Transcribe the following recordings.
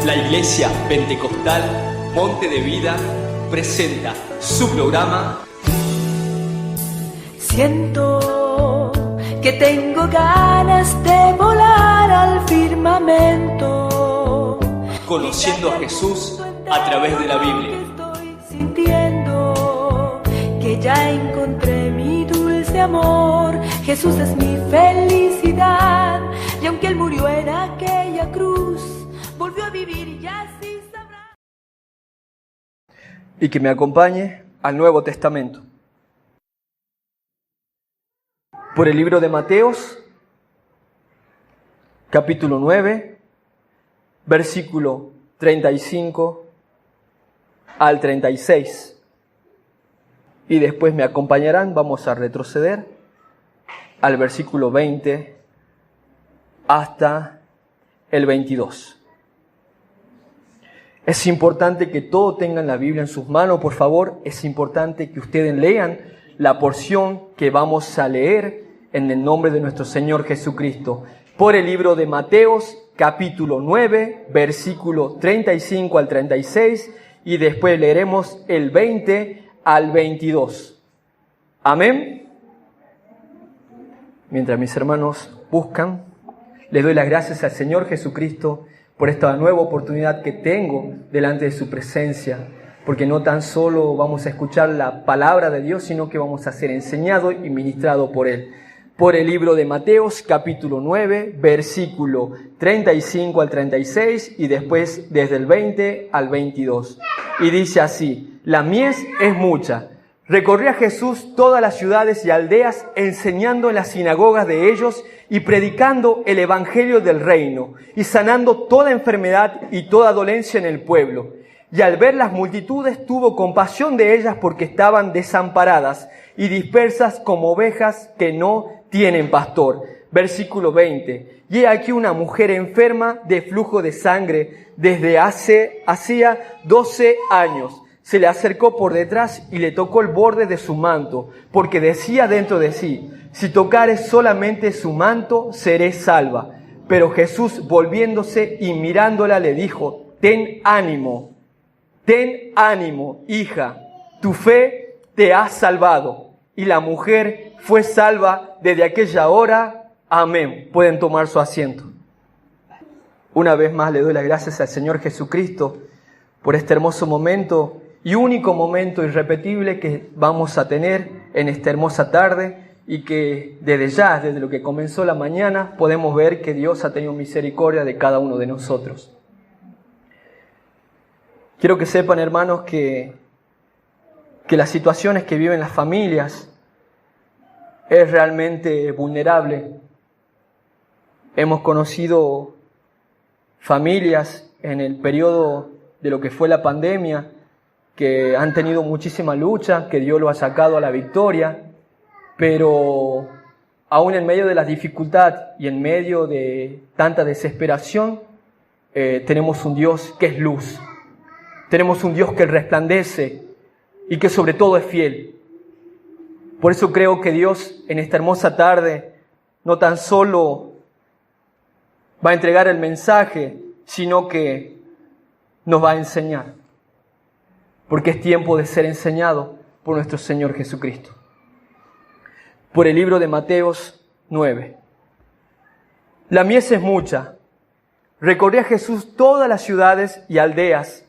La Iglesia Pentecostal Monte de Vida presenta su programa Siento que tengo ganas de volar al firmamento, Conociendo a Jesús a través de la Biblia. Estoy sintiendo que ya encontré mi dulce amor. Jesús es mi felicidad, y aunque Él murió en aquella cruz, volvió a vivir y así sabrá. Y que me acompañe al Nuevo Testamento. Por el libro de Mateos, capítulo 9, versículo 35 al 36. Y después me acompañarán, vamos a retroceder al versículo 20 hasta el 22. Es importante que todos tengan la Biblia en sus manos, por favor. Es importante que ustedes lean la porción que vamos a leer en el nombre de nuestro Señor Jesucristo. Por el libro de Mateos, capítulo 9, versículo 35 al 36, y después leeremos el 20 al 22. Amén. Mientras mis hermanos buscan, les doy las gracias al Señor Jesucristo por esta nueva oportunidad que tengo delante de su presencia, porque no tan solo vamos a escuchar la palabra de Dios, sino que vamos a ser enseñados y ministrados por Él. Por el libro de Mateos, capítulo 9, versículo 35 al 36, y después desde el 20 al 22. Y dice así: la mies es mucha. Recorría Jesús todas las ciudades y aldeas, enseñando en las sinagogas de ellos y predicando el evangelio del reino, y sanando toda enfermedad y toda dolencia en el pueblo. Y al ver las multitudes tuvo compasión de ellas, porque estaban desamparadas y dispersas como ovejas que no tienen pastor. Versículo 20. Y he aquí una mujer enferma de flujo de sangre desde hacía 12 años. Se le acercó por detrás y le tocó el borde de su manto, porque decía dentro de sí: si tocare solamente su manto, seré salva. Pero Jesús, volviéndose y mirándola, le dijo: ten ánimo, hija, tu fe te ha salvado. Y la mujer fue salva desde aquella hora. Amén. Pueden tomar su asiento. Una vez más le doy las gracias al Señor Jesucristo por este hermoso momento y único momento irrepetible que vamos a tener en esta hermosa tarde, y que desde lo que comenzó la mañana, podemos ver que Dios ha tenido misericordia de cada uno de nosotros. Quiero que sepan, hermanos, que las situaciones que viven las familias es realmente vulnerable. Hemos conocido familias en el periodo de lo que fue la pandemia que han tenido muchísima lucha, que Dios lo ha sacado a la victoria, pero aún en medio de la dificultad y en medio de tanta desesperación, tenemos un Dios que es luz. Tenemos un Dios que resplandece y que sobre todo es fiel. Por eso creo que Dios en esta hermosa tarde no tan solo va a entregar el mensaje, sino que nos va a enseñar. Porque es tiempo de ser enseñado por nuestro Señor Jesucristo. Por el libro de Mateos 9. La mies es mucha. Recorría Jesús todas las ciudades y aldeas,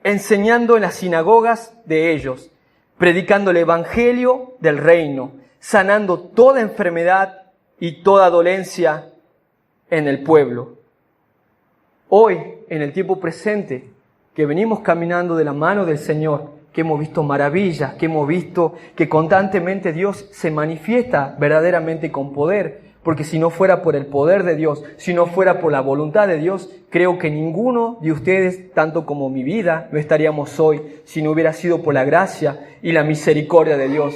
enseñando en las sinagogas de ellos, predicando el evangelio del reino, sanando toda enfermedad y toda dolencia en el pueblo. Hoy, en el tiempo presente, que venimos caminando de la mano del Señor, que hemos visto maravillas, que hemos visto que constantemente Dios se manifiesta verdaderamente con poder, porque si no fuera por el poder de Dios, si no fuera por la voluntad de Dios, creo que ninguno de ustedes, tanto como mi vida, no estaríamos hoy si no hubiera sido por la gracia y la misericordia de Dios.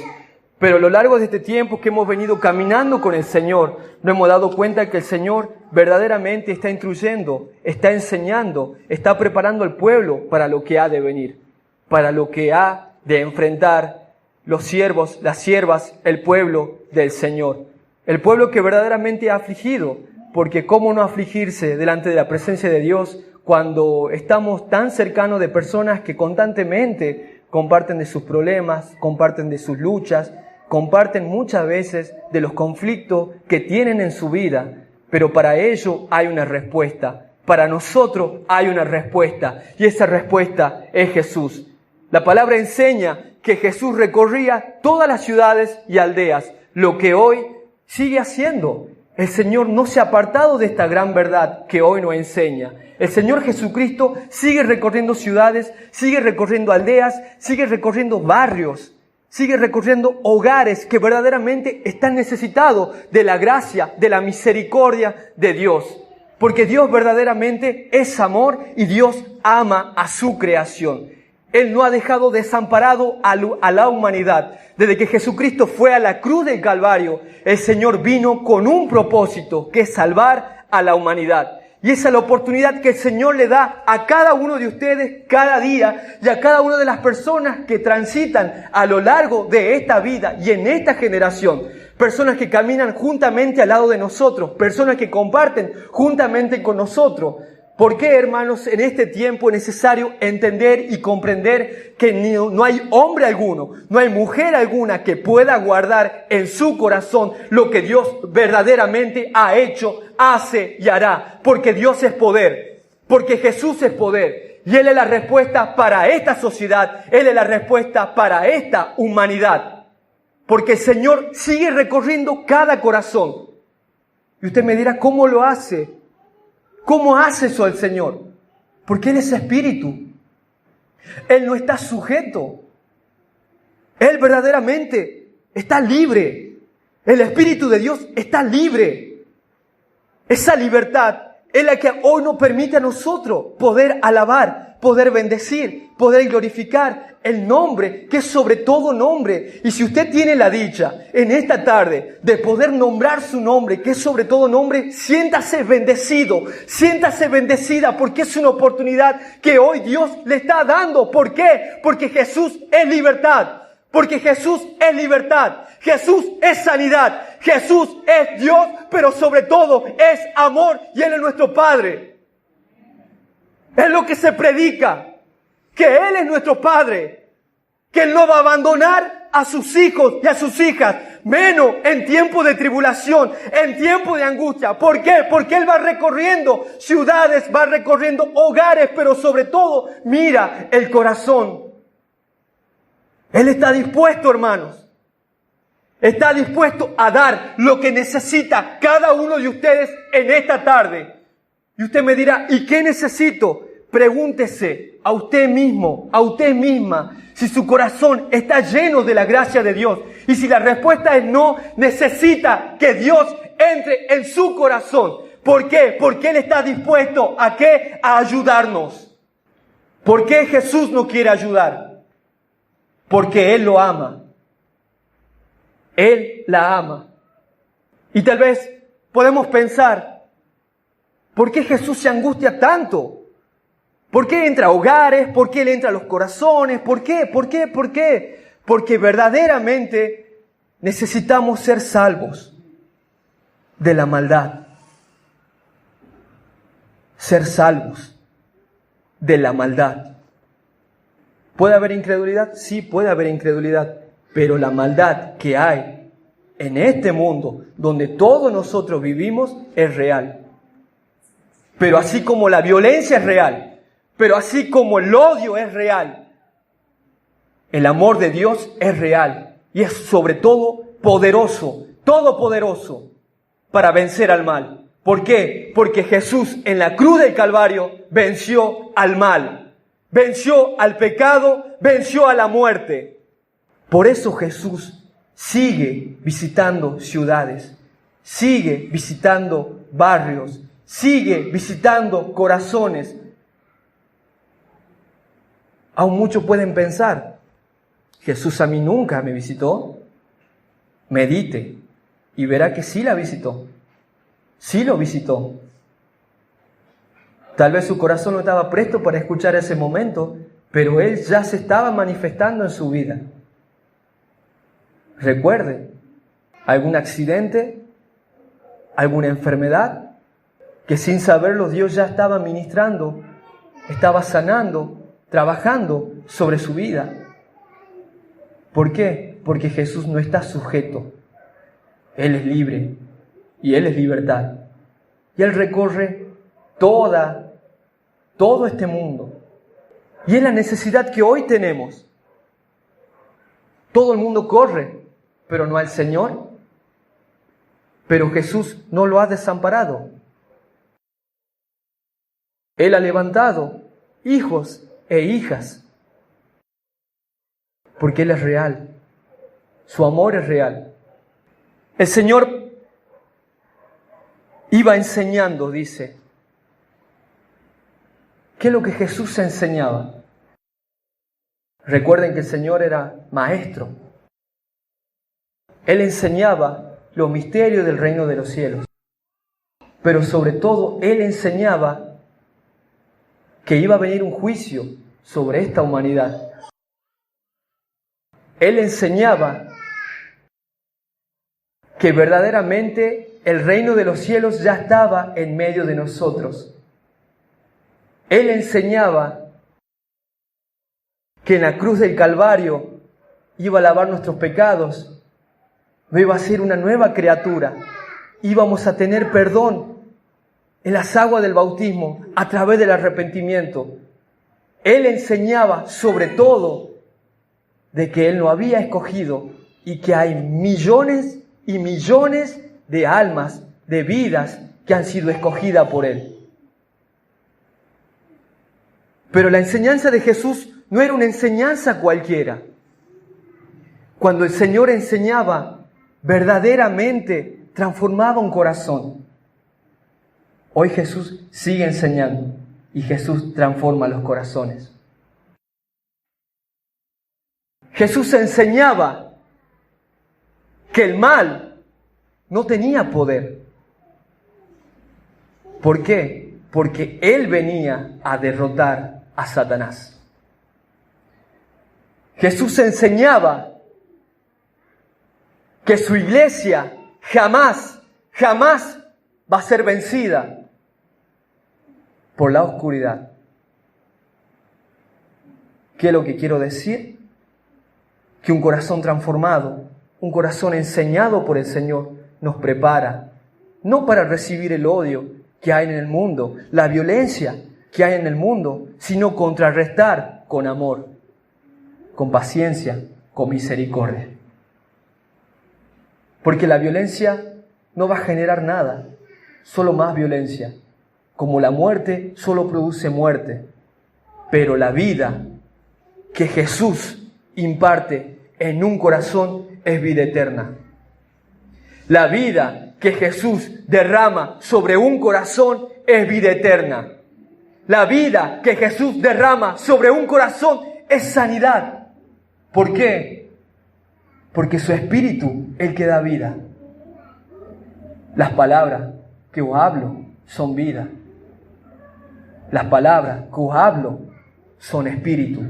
Pero a lo largo de este tiempo que hemos venido caminando con el Señor, nos hemos dado cuenta que el Señor verdaderamente está instruyendo, está enseñando, está preparando al pueblo para lo que ha de venir, para lo que ha de enfrentar los siervos, las siervas, el pueblo del Señor. El pueblo que verdaderamente ha afligido, porque cómo no afligirse delante de la presencia de Dios cuando estamos tan cercanos de personas que constantemente comparten de sus problemas, comparten de sus luchas, comparten muchas veces de los conflictos que tienen en su vida, pero para ello hay una respuesta. Para nosotros hay una respuesta, y esa respuesta es Jesús. La palabra enseña que Jesús recorría todas las ciudades y aldeas, lo que hoy sigue haciendo. El Señor no se ha apartado de esta gran verdad que hoy nos enseña. El Señor Jesucristo sigue recorriendo ciudades, sigue recorriendo aldeas, sigue recorriendo barrios, sigue recorriendo hogares que verdaderamente están necesitados de la gracia, de la misericordia de Dios. Porque Dios verdaderamente es amor y Dios ama a su creación. Él no ha dejado desamparado a la humanidad. Desde que Jesucristo fue a la cruz del Calvario, el Señor vino con un propósito, que es salvar a la humanidad. Y esa es la oportunidad que el Señor le da a cada uno de ustedes cada día y a cada una de las personas que transitan a lo largo de esta vida y en esta generación. Personas que caminan juntamente al lado de nosotros, personas que comparten juntamente con nosotros. ¿Por qué, hermanos, en este tiempo es necesario entender y comprender que no hay hombre alguno, no hay mujer alguna que pueda guardar en su corazón lo que Dios verdaderamente ha hecho, hace y hará? Porque Dios es poder, porque Jesús es poder. Y Él es la respuesta para esta sociedad, Él es la respuesta para esta humanidad. Porque el Señor sigue recorriendo cada corazón. Y usted me dirá, ¿cómo lo hace? ¿Cómo hace eso el Señor? Porque Él es espíritu. Él no está sujeto. Él verdaderamente está libre. El Espíritu de Dios está libre. Esa libertad es la que hoy nos permite a nosotros poder alabar, poder bendecir, poder glorificar el nombre que es sobre todo nombre. Y si usted tiene la dicha en esta tarde de poder nombrar su nombre, que es sobre todo nombre, siéntase bendecido, siéntase bendecida, porque es una oportunidad que hoy Dios le está dando. ¿Por qué? Porque Jesús es libertad. Porque Jesús es libertad. Jesús es sanidad. Jesús es Dios, pero sobre todo es amor, y Él es nuestro Padre. Es lo que se predica, que Él es nuestro Padre, que Él no va a abandonar a sus hijos y a sus hijas, menos en tiempo de tribulación, en tiempo de angustia. ¿Por qué? Porque Él va recorriendo ciudades, va recorriendo hogares, pero sobre todo mira el corazón. Él está dispuesto, hermanos. Está dispuesto a dar lo que necesita cada uno de ustedes en esta tarde. Y usted me dirá, ¿y qué necesito? Pregúntese a usted mismo, a usted misma, si su corazón está lleno de la gracia de Dios. Y si la respuesta es no, necesita que Dios entre en su corazón. ¿Por qué? Porque Él está dispuesto ¿a qué? A ayudarnos. ¿Por qué Jesús no quiere ayudar? Porque Él lo ama. Él la ama. Y tal vez podemos pensar, ¿por qué Jesús se angustia tanto? ¿Por qué entra a hogares? ¿Por qué Él entra a los corazones? ¿Por qué? ¿Por qué? ¿Por qué? Porque verdaderamente necesitamos ser salvos de la maldad. Ser salvos de la maldad. ¿Puede haber incredulidad? Sí, puede haber incredulidad. Pero la maldad que hay en este mundo, donde todos nosotros vivimos, es real. Pero así como la violencia es real, pero así como el odio es real, el amor de Dios es real. Y es sobre todo poderoso, todopoderoso, para vencer al mal. ¿Por qué? Porque Jesús en la cruz del Calvario venció al mal, venció al pecado, venció a la muerte. Por eso Jesús sigue visitando ciudades, sigue visitando barrios, sigue visitando corazones. Aún muchos pueden pensar, Jesús a mí nunca me visitó. Medite y verá que sí la visitó, sí lo visitó. Tal vez su corazón no estaba presto para escuchar ese momento, pero Él ya se estaba manifestando en su vida. Recuerde, algún accidente, alguna enfermedad, que sin saberlo Dios ya estaba ministrando, estaba sanando, trabajando sobre su vida. ¿Por qué? Porque Jesús no está sujeto. Él es libre y Él es libertad. Y Él recorre todo este mundo. Y es la necesidad que hoy tenemos. Todo el mundo corre, pero no al Señor. Pero Jesús no lo ha desamparado. Él ha levantado hijos e hijas. Porque Él es real. Su amor es real. El Señor iba enseñando, dice. ¿Qué es lo que Jesús enseñaba? Recuerden que el Señor era maestro. Él enseñaba los misterios del reino de los cielos. Pero sobre todo, Él enseñaba que iba a venir un juicio sobre esta humanidad. Él enseñaba que verdaderamente el reino de los cielos ya estaba en medio de nosotros. Él enseñaba que en la cruz del Calvario iba a lavar nuestros pecados, no iba a ser una nueva criatura, íbamos a tener perdón en las aguas del bautismo a través del arrepentimiento. Él enseñaba sobre todo de que Él lo había escogido y que hay millones y millones de almas, de vidas que han sido escogidas por Él. Pero la enseñanza de Jesús no era una enseñanza cualquiera. Cuando el Señor enseñaba, verdaderamente transformaba un corazón. Hoy Jesús sigue enseñando y Jesús transforma los corazones. Jesús enseñaba que el mal no tenía poder. ¿Por qué? Porque Él venía a derrotar a Satanás. Jesús enseñaba que su iglesia jamás va a ser vencida por la oscuridad. ¿Qué es lo que quiero decir? Que un corazón transformado, un corazón enseñado por el Señor, nos prepara, no para recibir el odio que hay en el mundo, la violencia que hay en el mundo, sino contrarrestar con amor, con paciencia, con misericordia. Porque la violencia no va a generar nada, solo más violencia. Como la muerte solo produce muerte, pero la vida que Jesús imparte en un corazón es vida eterna. La vida que Jesús derrama sobre un corazón es vida eterna. La vida que Jesús derrama sobre un corazón es sanidad. ¿Por qué? Porque su Espíritu es el que da vida. Las palabras que os hablo son vida. Las palabras que os hablo son espíritu.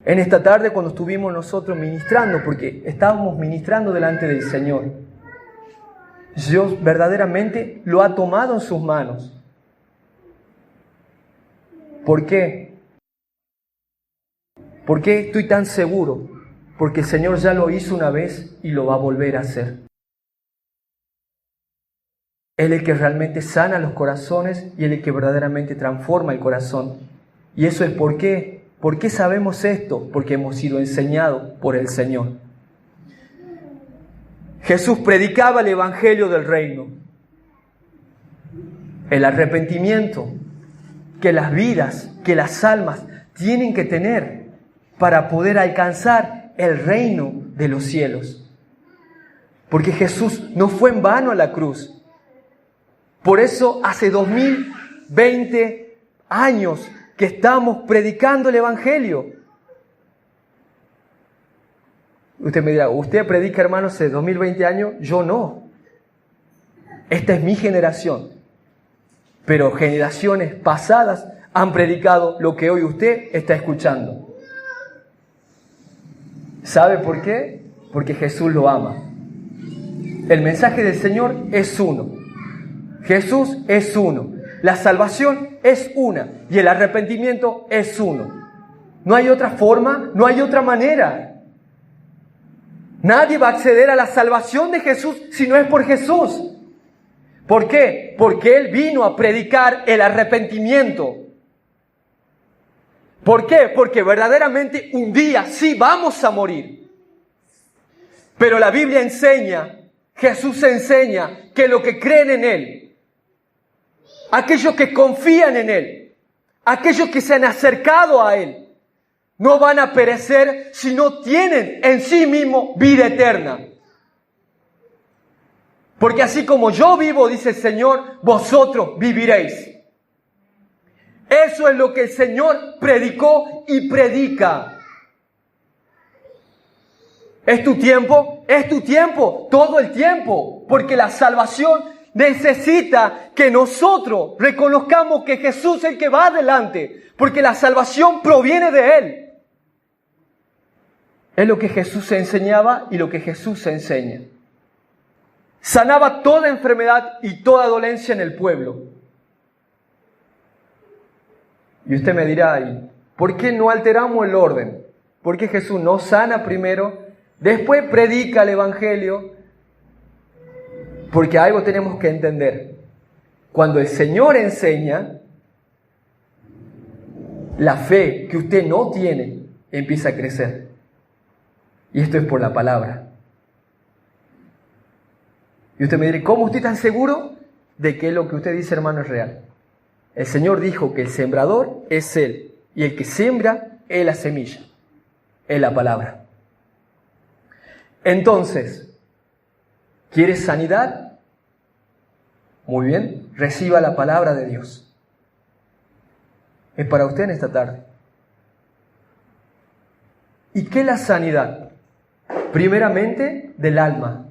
En esta tarde, cuando estuvimos nosotros ministrando, porque estábamos ministrando delante del Señor, Dios verdaderamente lo ha tomado en sus manos. ¿Por qué? ¿Por qué estoy tan seguro? Porque el Señor ya lo hizo una vez y lo va a volver a hacer. Él es el que realmente sana los corazones y Él es el que verdaderamente transforma el corazón. Y eso es por qué. ¿Por qué sabemos esto? Porque hemos sido enseñados por el Señor. Jesús predicaba el Evangelio del Reino. El arrepentimiento que las vidas, que las almas tienen que tener para poder alcanzar el reino de los cielos. Porque Jesús no fue en vano a la cruz. Por eso hace 2020 años que estamos predicando el Evangelio. Usted me dirá, usted predica, hermano, hace 2020 años, yo no. Esta es mi generación. pero generaciones pasadas han predicado lo que hoy usted está escuchando. ¿Sabe por qué? Porque Jesús lo ama. El mensaje del Señor es uno. Jesús es uno. La salvación es una. Y el arrepentimiento es uno. No hay otra forma, no hay otra manera. Nadie va a acceder a la salvación de Jesús si no es por Jesús. ¿Por qué? Porque Él vino a predicar el arrepentimiento. ¿Por qué? Porque verdaderamente un día sí vamos a morir. Pero la Biblia enseña, Jesús enseña que los que creen en Él, aquellos que confían en Él, aquellos que se han acercado a Él, no van a perecer, sino tienen en sí mismo vida eterna. Porque así como yo vivo, dice el Señor, vosotros viviréis. Eso es lo que el Señor predicó y predica. ¿Es tu tiempo? Es tu tiempo, todo el tiempo. Porque la salvación necesita que nosotros reconozcamos que Jesús es el que va adelante. Porque la salvación proviene de Él. Es lo que Jesús enseñaba y lo que Jesús enseña. Sanaba toda enfermedad y toda dolencia en el pueblo. Y usted me dirá, ¿y por qué no alteramos el orden? ¿Por qué Jesús no sana primero, después predica el Evangelio? Porque algo tenemos que entender. Cuando el Señor enseña, la fe que usted no tiene empieza a crecer. Y esto es por la palabra. Y usted me dirá, ¿cómo usted está seguro de que lo que usted dice, hermano, es real? El Señor dijo que el sembrador es Él. Y el que siembra es la semilla. Es la palabra. Entonces, ¿quieres sanidad? Muy bien, reciba la palabra de Dios. Es para usted en esta tarde. ¿Y qué es la sanidad? Primeramente, del alma.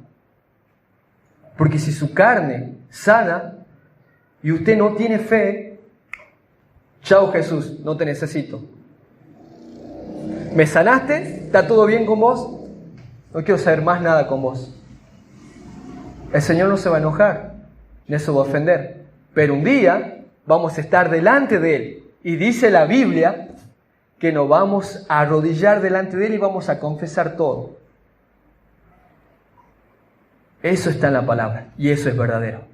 Porque si su carne sana y usted no tiene fe, chao Jesús, no te necesito. ¿Me sanaste? ¿Está todo bien con vos? No quiero saber más nada con vos. El Señor no se va a enojar, ni se va a ofender. Pero un día vamos a estar delante de Él. Y dice la Biblia que nos vamos a arrodillar delante de Él y vamos a confesar todo. Eso está en la palabra y eso es verdadero.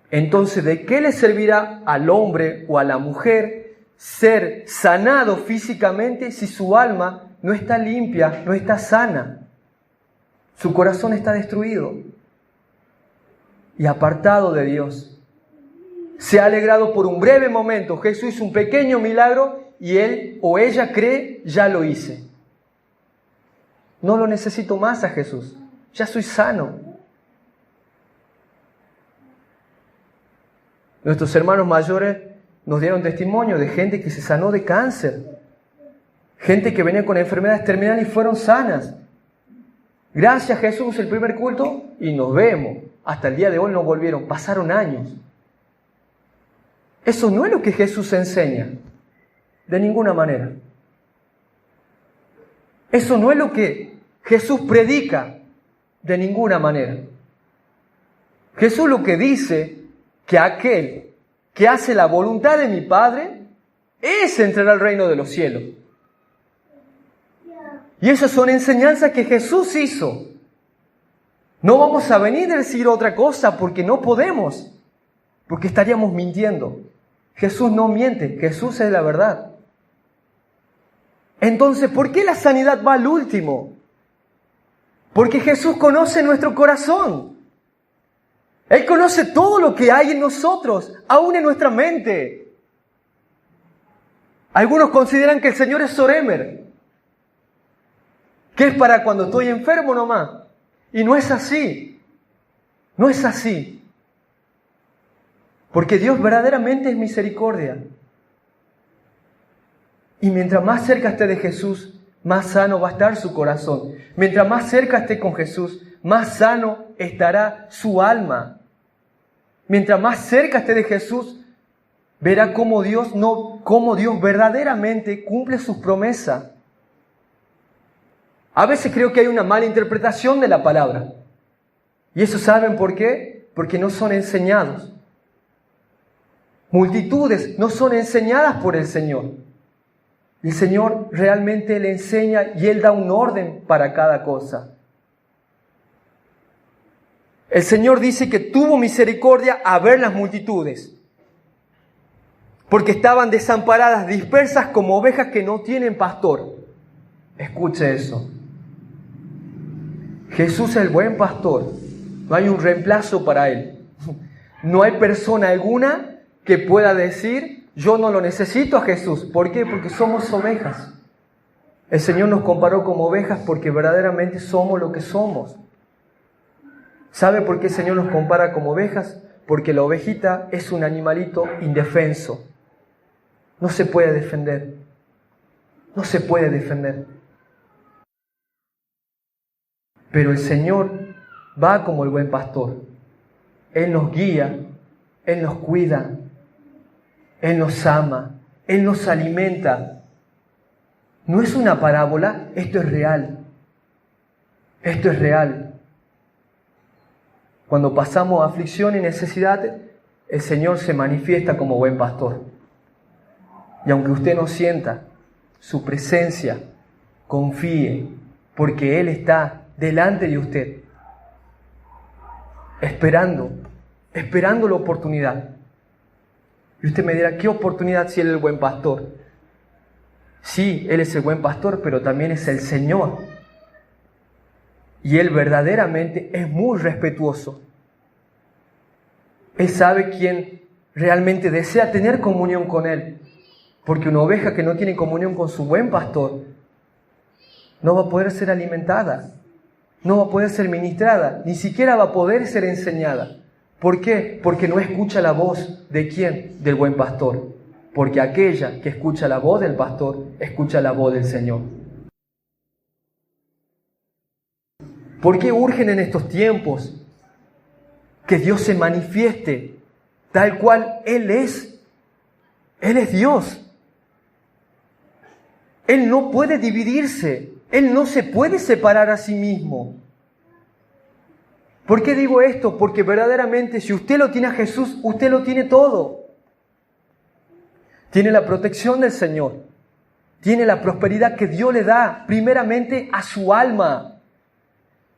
Entonces, ¿de qué le servirá al hombre o a la mujer ser sanado físicamente si su alma no está limpia, no está sana? Su corazón está destruido y apartado de Dios. Se ha alegrado por un breve momento. Jesús hizo un pequeño milagro y él o ella cree, ya lo hice. No lo necesito más a Jesús. Ya soy sano. Nuestros hermanos mayores nos dieron testimonio de gente que se sanó de cáncer. Gente que venía con enfermedades terminales y fueron sanas. Gracias Jesús, el primer culto, y nos vemos. Hasta el día de hoy no volvieron. Pasaron años. Eso no es lo que Jesús enseña. De ninguna manera. Eso no es lo que Jesús predica. De ninguna manera. Jesús lo que dice, que aquel que hace la voluntad de mi Padre, ese entrará al reino de los cielos. Y esas son enseñanzas que Jesús hizo. No vamos a venir a decir otra cosa porque no podemos. Porque estaríamos mintiendo. Jesús no miente, Jesús es la verdad. Entonces, ¿por qué la sanidad va al último? Porque Jesús conoce nuestro corazón. Él conoce todo lo que hay en nosotros, aún en nuestra mente. Algunos consideran que el Señor es Zoremer, que es para cuando estoy enfermo nomás. Y no es así. No es así. Porque Dios verdaderamente es misericordia. Y mientras más cerca esté de Jesús, más sano va a estar su corazón. Mientras más cerca esté con Jesús, más sano estará su alma. mientras más cerca esté de Jesús, verá cómo Dios verdaderamente cumple sus promesas. A veces creo que hay una mala interpretación de la palabra. ¿Y eso saben por qué? Porque no son enseñados. Multitudes no son enseñadas por el Señor. El Señor realmente le enseña y Él da un orden para cada cosa. El Señor dice que tuvo misericordia a ver las multitudes, porque estaban desamparadas, dispersas como ovejas que no tienen pastor. Escuche eso. Jesús es el buen pastor. No hay un reemplazo para Él. No hay persona alguna que pueda decir, yo no lo necesito a Jesús. ¿Por qué? Porque somos ovejas. El Señor nos comparó como ovejas porque verdaderamente somos lo que somos. ¿Sabe por qué el Señor nos compara como ovejas? Porque la ovejita es un animalito indefenso. No se puede defender. No se puede defender. Pero el Señor va como el buen pastor. Él nos guía, Él nos cuida, Él nos ama, Él nos alimenta. No es una parábola, esto es real. Esto es real. Cuando pasamos aflicción y necesidad, el Señor se manifiesta como buen pastor. Y aunque usted no sienta su presencia, confíe, porque Él está delante de usted, esperando la oportunidad. Y usted me dirá, ¿qué oportunidad si Él es el buen pastor? Sí, Él es el buen pastor, pero también es el Señor. Y Él verdaderamente es muy respetuoso. Él sabe quién realmente desea tener comunión con Él. Porque una oveja que no tiene comunión con su buen pastor no va a poder ser alimentada, no va a poder ser ministrada, ni siquiera va a poder ser enseñada. ¿Por qué? Porque no escucha la voz ¿de quién? Del buen pastor. Porque aquella que escucha la voz del pastor, escucha la voz del Señor. ¿Por qué urgen en estos tiempos que Dios se manifieste tal cual Él es? Él es Dios. Él no puede dividirse. Él no se puede separar a sí mismo. ¿Por qué digo esto? Porque verdaderamente si usted lo tiene a Jesús, usted lo tiene todo. Tiene la protección del Señor. Tiene la prosperidad que Dios le da primeramente a su alma.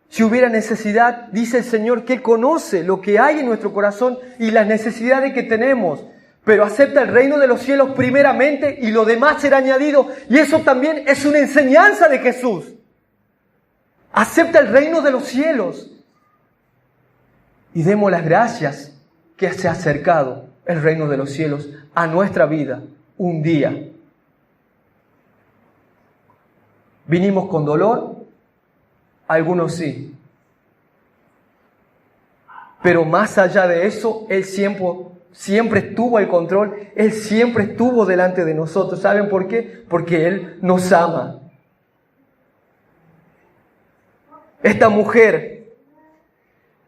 Si hubiera necesidad, dice el Señor que Él conoce lo que hay en nuestro corazón y las necesidades que tenemos. Pero acepta el reino de los cielos primeramente y lo demás será añadido. Y eso también es una enseñanza de Jesús. Acepta el reino de los cielos. Y demos las gracias que se ha acercado el reino de los cielos a nuestra vida un día. ¿Vinimos con dolor? Algunos sí. Pero más allá de eso, Él siempre estuvo al control. Él siempre estuvo delante de nosotros. ¿Saben por qué? Porque Él nos ama. Esta mujer,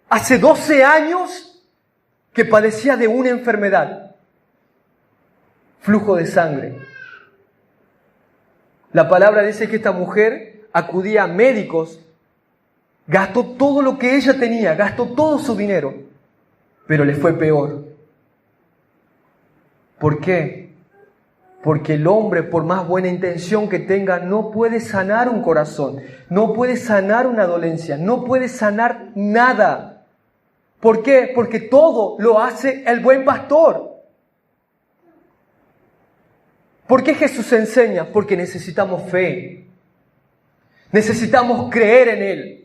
hace 12 años que padecía de una enfermedad, flujo de sangre. La palabra dice que esta mujer acudía a médicos, gastó todo lo que ella tenía, gastó todo su dinero, pero le fue peor. ¿Por qué? Porque el hombre, por más buena intención que tenga, no puede sanar un corazón, no puede sanar una dolencia, no puede sanar nada. ¿Por qué? Porque todo lo hace el buen pastor. ¿Por qué Jesús enseña? Porque necesitamos fe. Necesitamos creer en Él.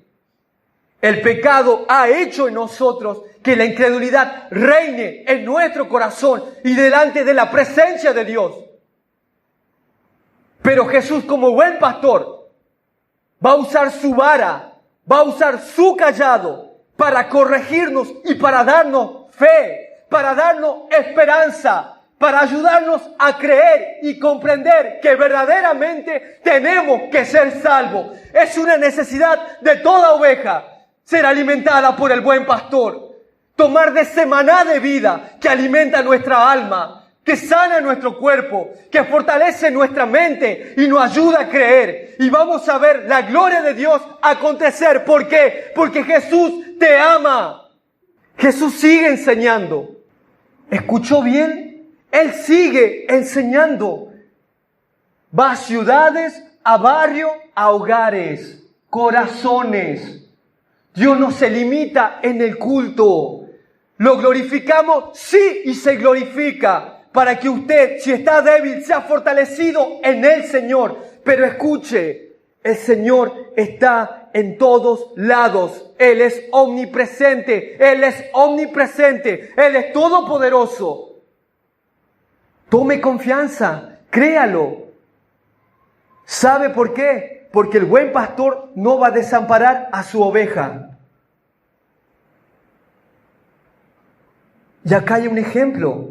El pecado ha hecho en nosotros que la incredulidad reine en nuestro corazón y delante de la presencia de Dios. Pero Jesús, como buen pastor, va a usar su vara, va a usar su callado para corregirnos y para darnos fe, para darnos esperanza, para ayudarnos a creer y comprender que verdaderamente tenemos que ser salvos. Es una necesidad de toda oveja ser alimentada por el buen pastor. tomar de ese maná de vida que alimenta nuestra alma, que sana nuestro cuerpo, que fortalece nuestra mente y nos ayuda a creer. Y vamos a ver la gloria de Dios acontecer. ¿Por qué? Porque Jesús te ama. Jesús sigue enseñando. ¿Escuchó bien? Él sigue enseñando. Va a ciudades, a barrios, a hogares, corazones. Dios no se limita en el culto. Lo glorificamos, sí, y se glorifica. Para que usted, si está débil, sea fortalecido en el Señor. Pero escuche, el Señor está en todos lados. Él es omnipresente. Él es omnipresente. Él es todopoderoso. Tome confianza. Créalo. ¿Sabe por qué? Porque el buen pastor no va a desamparar a su oveja. Y acá hay un ejemplo.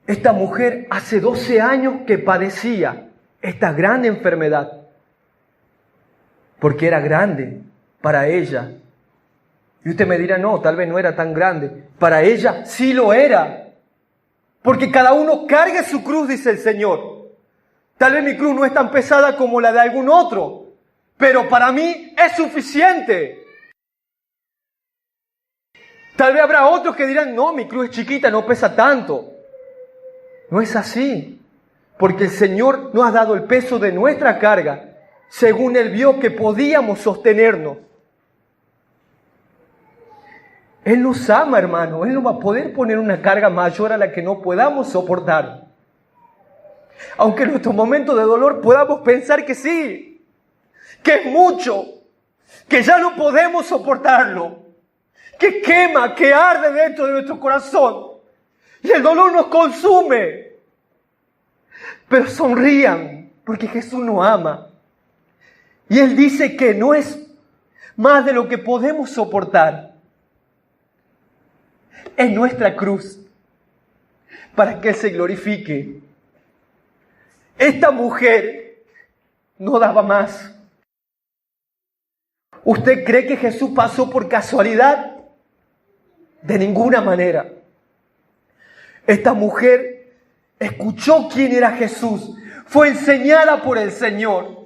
Esta mujer hace 12 años que padecía esta gran enfermedad. Porque era grande para ella. Y usted me dirá, no, tal vez no era tan grande. Para ella sí lo era. Porque cada uno cargue su cruz, dice el Señor. Tal vez mi cruz no es tan pesada como la de algún otro. Pero para mí es suficiente. Tal vez habrá otros que dirán, no, mi cruz es chiquita, no pesa tanto. No es así, porque el Señor nos ha dado el peso de nuestra carga, según Él vio que podíamos sostenernos. Él nos ama, hermano. Él no va a poder poner una carga mayor a la que no podamos soportar. Aunque en nuestros momentos de dolor podamos pensar que sí, que es mucho, que ya no podemos soportarlo, que quema, que arde dentro de nuestro corazón. Y el dolor nos consume. Pero sonrían, porque Jesús nos ama. Y Él dice que no es más de lo que podemos soportar. Es nuestra cruz, para que Él se glorifique. Esta mujer no daba más. ¿Usted cree que Jesús pasó por casualidad? De ninguna manera. Esta mujer escuchó quién era Jesús. Fue enseñada por el Señor.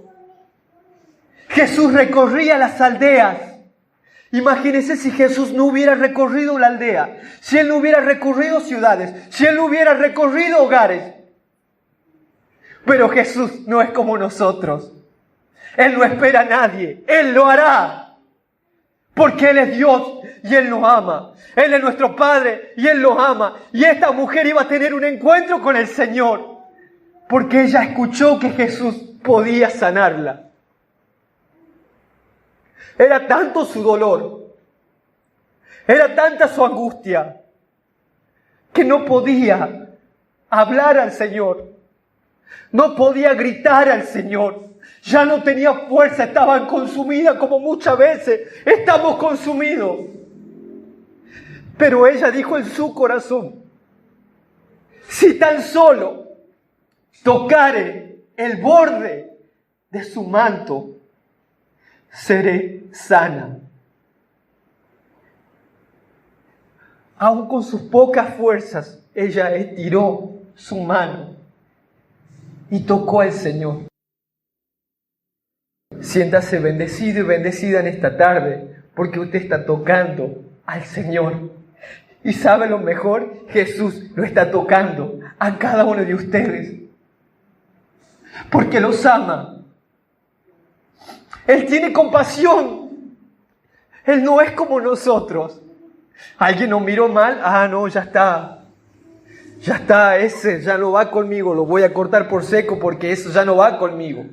Jesús recorría las aldeas. Imagínense si Jesús no hubiera recorrido la aldea, si Él no hubiera recorrido ciudades, si Él no hubiera recorrido hogares. Pero Jesús no es como nosotros. Él no espera a nadie. Él lo hará. Porque Él es Dios y Él nos ama. Él es nuestro Padre y Él los ama. Y esta mujer iba a tener un encuentro con el Señor. Porque ella escuchó que Jesús podía sanarla. Era tanto su dolor. Era tanta su angustia. Que no podía hablar al Señor. No podía gritar al Señor. Ya no tenía fuerza, estaban consumidas como muchas veces estamos consumidos. Pero ella dijo en su corazón, si tan solo tocare el borde de su manto, seré sana. Aún con sus pocas fuerzas, ella estiró su mano y tocó al Señor. Siéntase bendecido y bendecida en esta tarde, porque usted está tocando al Señor. Y sabe lo mejor, Jesús lo está tocando a cada uno de ustedes, porque los ama. Él tiene compasión. Él no es como nosotros. Alguien nos miró mal, no, ya está, ese ya no va conmigo, lo voy a cortar por seco porque eso ya no va conmigo.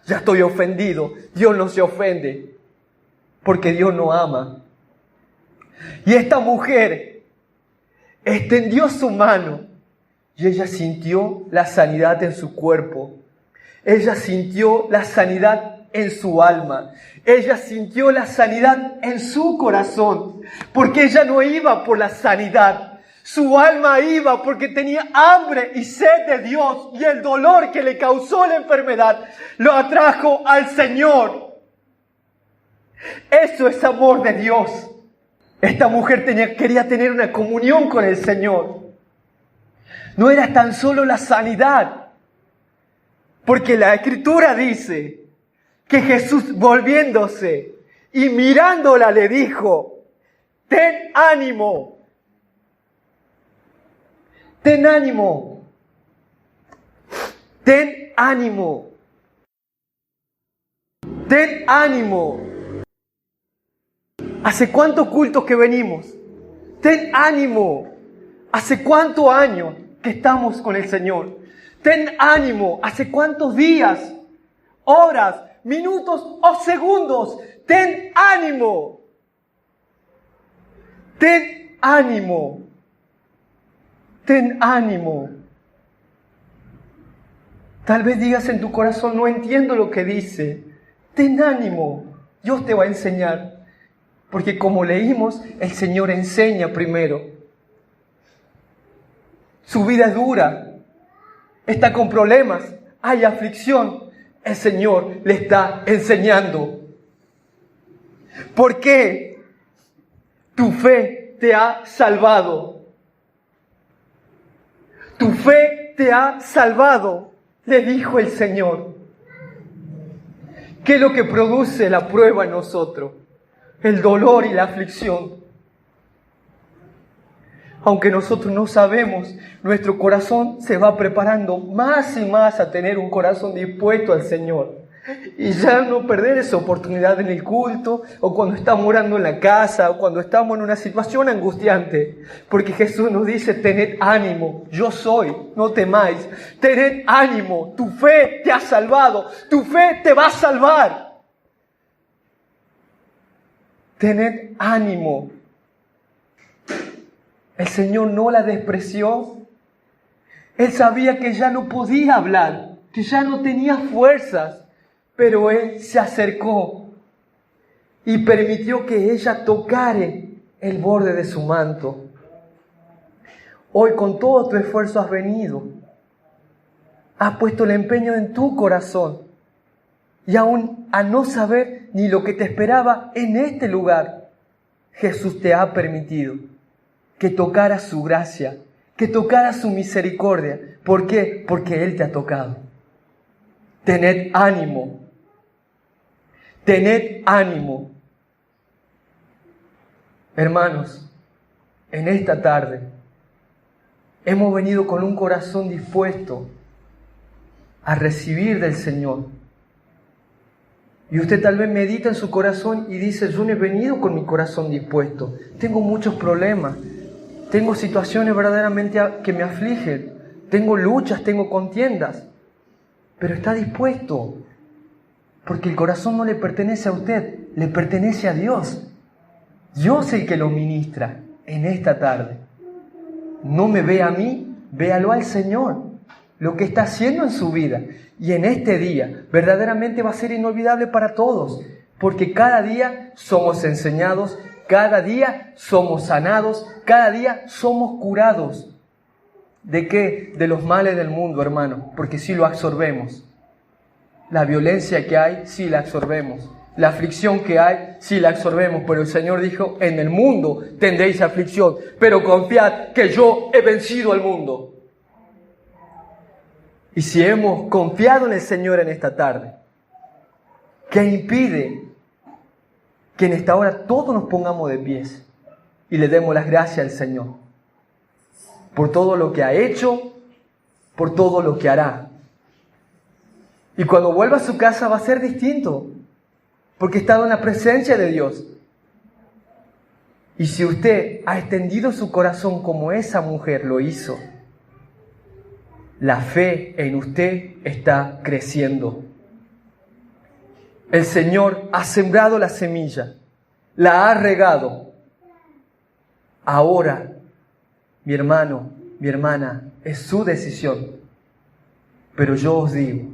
Ya estoy ofendido. Dios no se ofende, porque Dios no ama. Y esta mujer extendió su mano y ella sintió la sanidad en su cuerpo. Ella sintió la sanidad en su alma. Ella sintió la sanidad en su corazón, porque ella no iba por la sanidad. Su alma iba porque tenía hambre y sed de Dios, y el dolor que le causó la enfermedad lo atrajo al Señor. Eso es amor de Dios. Esta mujer quería tener una comunión con el Señor. No era tan solo la sanidad, porque la Escritura dice que Jesús, volviéndose y mirándola, le dijo: ten ánimo, ten ánimo, ten ánimo, ten ánimo. ¿Hace cuántos cultos que venimos? Ten ánimo. ¿Hace cuántos años que estamos con el Señor? Ten ánimo. ¿Hace cuántos días, horas, minutos o segundos? Ten ánimo. Ten ánimo. Ten ánimo. Tal vez digas en tu corazón: no entiendo lo que dice. Ten ánimo. Dios te va a enseñar. Porque como leímos, el Señor enseña primero. Su vida es dura. Está con problemas. Hay aflicción. El Señor le está enseñando. ¿Por qué? Tu fe te ha salvado. Tu fe te ha salvado, le dijo el Señor. ¿Qué es lo que produce la prueba en nosotros? El dolor y la aflicción. Aunque nosotros no sabemos, nuestro corazón se va preparando más y más a tener un corazón dispuesto al Señor. Y ya no perder esa oportunidad en el culto, o cuando estamos orando en la casa, o cuando estamos en una situación angustiante. Porque Jesús nos dice: tened ánimo, yo soy, no temáis. Tened ánimo, tu fe te ha salvado, tu fe te va a salvar. Tened ánimo. El Señor no la despreció. Él sabía que ya no podía hablar, que ya no tenía fuerzas, pero Él se acercó y permitió que ella tocara el borde de su manto. Hoy con todo tu esfuerzo has venido, has puesto el empeño en tu corazón, y aún a no saber ni lo que te esperaba en este lugar, Jesús te ha permitido que tocara su gracia, que tocara su misericordia. ¿Por qué? Porque Él te ha tocado. Tened ánimo. Tened ánimo. Hermanos, en esta tarde hemos venido con un corazón dispuesto a recibir del Señor. Y usted tal vez medita en su corazón y dice: yo no he venido con mi corazón dispuesto. Tengo muchos problemas. Tengo situaciones verdaderamente que me afligen. Tengo luchas, tengo contiendas. Pero está dispuesto. Porque el corazón no le pertenece a usted, le pertenece a Dios. Dios es el que lo ministra en esta tarde. No me ve a mí, véalo al Señor. Lo que está haciendo en su vida. Y en este día verdaderamente va a ser inolvidable para todos. Porque cada día somos enseñados, cada día somos sanados, cada día somos curados. ¿De qué? De los males del mundo, hermano. Porque si lo absorbemos. La violencia que hay, sí la absorbemos. La aflicción que hay, sí la absorbemos. Pero el Señor dijo: en el mundo tendréis aflicción, pero confiad que yo he vencido al mundo. Y si hemos confiado en el Señor en esta tarde, ¿qué impide que en esta hora todos nos pongamos de pies y le demos las gracias al Señor por todo lo que ha hecho, por todo lo que hará? Y cuando vuelva a su casa va a ser distinto, porque ha estado en la presencia de Dios. Y si usted ha extendido su corazón como esa mujer lo hizo, la fe en usted está creciendo. El Señor ha sembrado la semilla, la ha regado. Ahora, mi hermano, mi hermana, es su decisión. Pero yo os digo,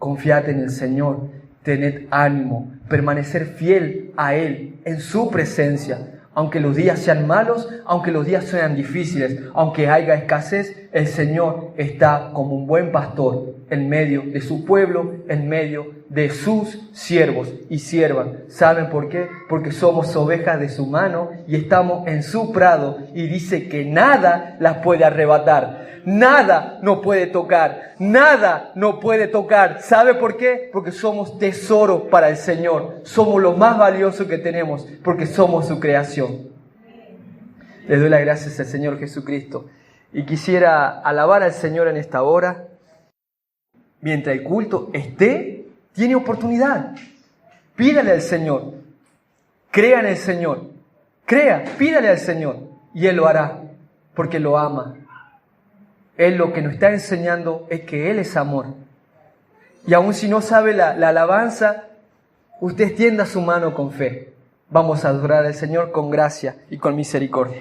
confiad en el Señor, tened ánimo, permanecer fiel a Él en su presencia. Aunque los días sean malos, aunque los días sean difíciles, aunque haya escasez, el Señor está como un buen pastor en medio de su pueblo, en medio de sus siervos y siervas. ¿Saben por qué? Porque somos ovejas de su mano y estamos en su prado, y dice que nada las puede arrebatar. Nada nos puede tocar, nada nos puede tocar. ¿Sabe por qué? Porque somos tesoro para el Señor. Somos lo más valioso que tenemos, porque somos su creación. Les doy las gracias al Señor Jesucristo. Y quisiera alabar al Señor en esta hora. Mientras el culto esté, tiene oportunidad. Pídale al Señor. Crea en el Señor. Crea, pídale al Señor. Y Él lo hará, porque lo ama. Él lo que nos está enseñando es que Él es amor. Y aun si no sabe la alabanza, usted extienda su mano con fe. Vamos a adorar al Señor con gracia y con misericordia.